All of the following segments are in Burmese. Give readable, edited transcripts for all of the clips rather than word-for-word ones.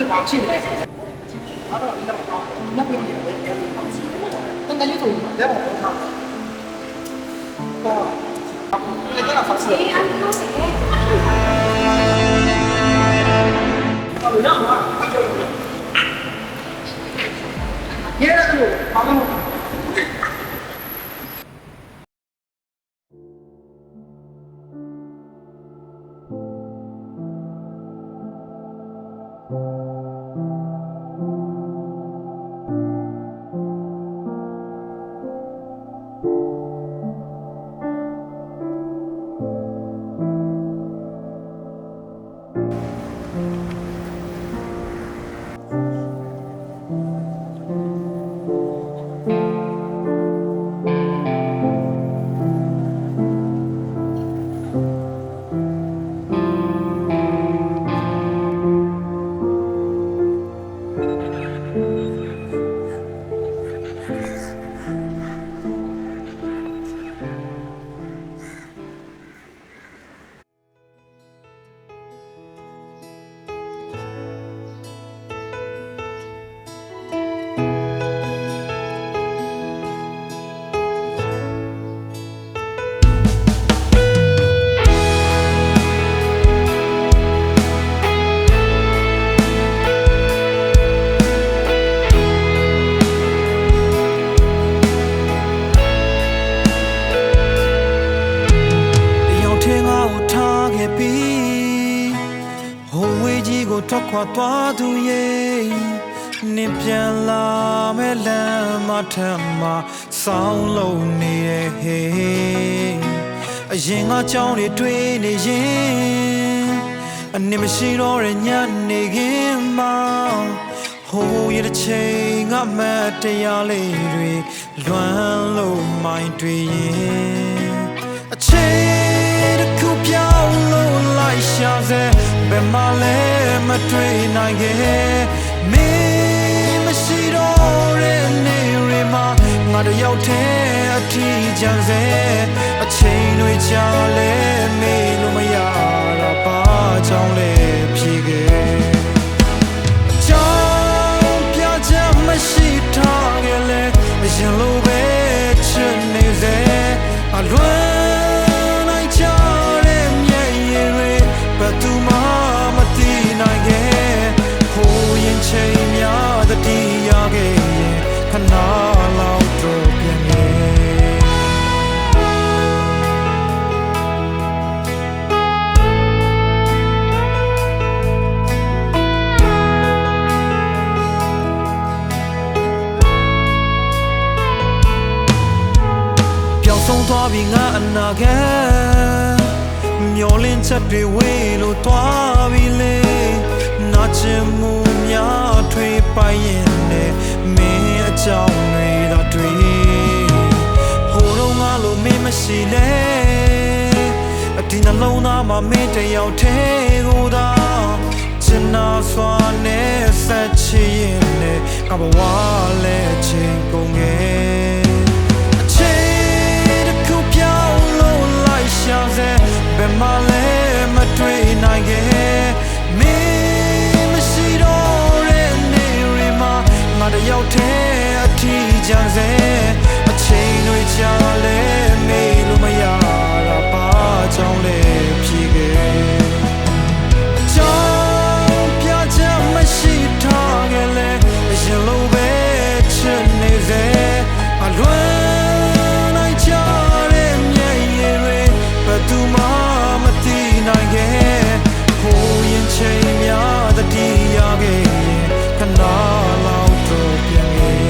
好气的嘞！好的，那边也那就走，别往后看。哦，那这样好吃。哦，让我，别人都好了。ထွက်ခွာသွားသူရဲ့နင်ပြန်လာမဲ့လမ်းမထမ်းမှာဆောင်းလုံးနေရဲ့ဟေးအရင်ကကြောင်းတွေတွေ့နေရင်အနစ်မရှိတော့တဲ့ညနေခင်းမှာဟိုးရတဲ့ချိန်ကမှတ်တရားလေးတွေလွမ်းလို့မိုင်းတွေ့ရင်အချိန်တစ်ခုပြောင်းလို့လိုက်ရှာစေဘယ်မှာလဲမတွေ့နိုင်ခဲ့မင်းမရှိတော့တဲ့နေတွေမှာငါတယောက်တည်းအထီးကျန်စေအချိန်တွေကြာလဲမေးလို့မရတာဘာကြောင့်လဲဖြေခဲ့ကြောင့်ပြချက်မရှိထားခဲ့လဲအရင်လိုပဲချစ်နေစေအလွန်နိုင်ကြတဲ့မျက်ရည်တွေဘယ်သူမှမသိနိုင်ခဲ့ဟိုရင်ချိန်များတတိယခဲ့ရင်ခဏလောက်တော့ပြန်ခဲ့ဆုံးသွားပြီငါအနာဂတ်မျောလင်းချက်တွေဝေးလို့သွားပြီလေနာချင်မှုများထွေးပိုင်ရင်နဲ့မင်းအကြောင်းတွေတော့တွေ့ဟိုတော့ငါလိုမင်းမရှိလေအဒီနှလုံးသားမှာမင်းတယောက်တည်းကိုသာချင်နာစွာနဲ့ဆက်ချင်ရင်နဲ့ကဘဝလဲချင်းကုန်ငယ်ရှာစေဘယ်မှာလဲမတွေ့နိုင်ခဲ့မင်းမရှိတော့တဲ့နေတွေမှာငါတယောက်တည်းအထီးကျန်စေအချိန်တွေကြာလဲမေးလို့မရတာဘာကြောင့်လဲဖြေခဲ့ကြောင့်ပြချက်မရှိထားခဲ့လဲအရင်လိုပဲချစ်နေစေအလွန်သူမှမသိနိုင်ခဲ့ဟိုရင်ချိန်များတတိယခဲ့ရင်ခဏလောက်တော့ပြန်ခဲ့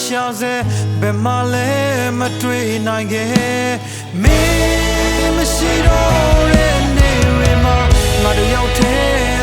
ရှာစေဘယ်မှာလဲမတွေ့နိုင်ခဲ့မင်းမရှိတော့တဲ့နေတွေမှာငါတယောက်တည်း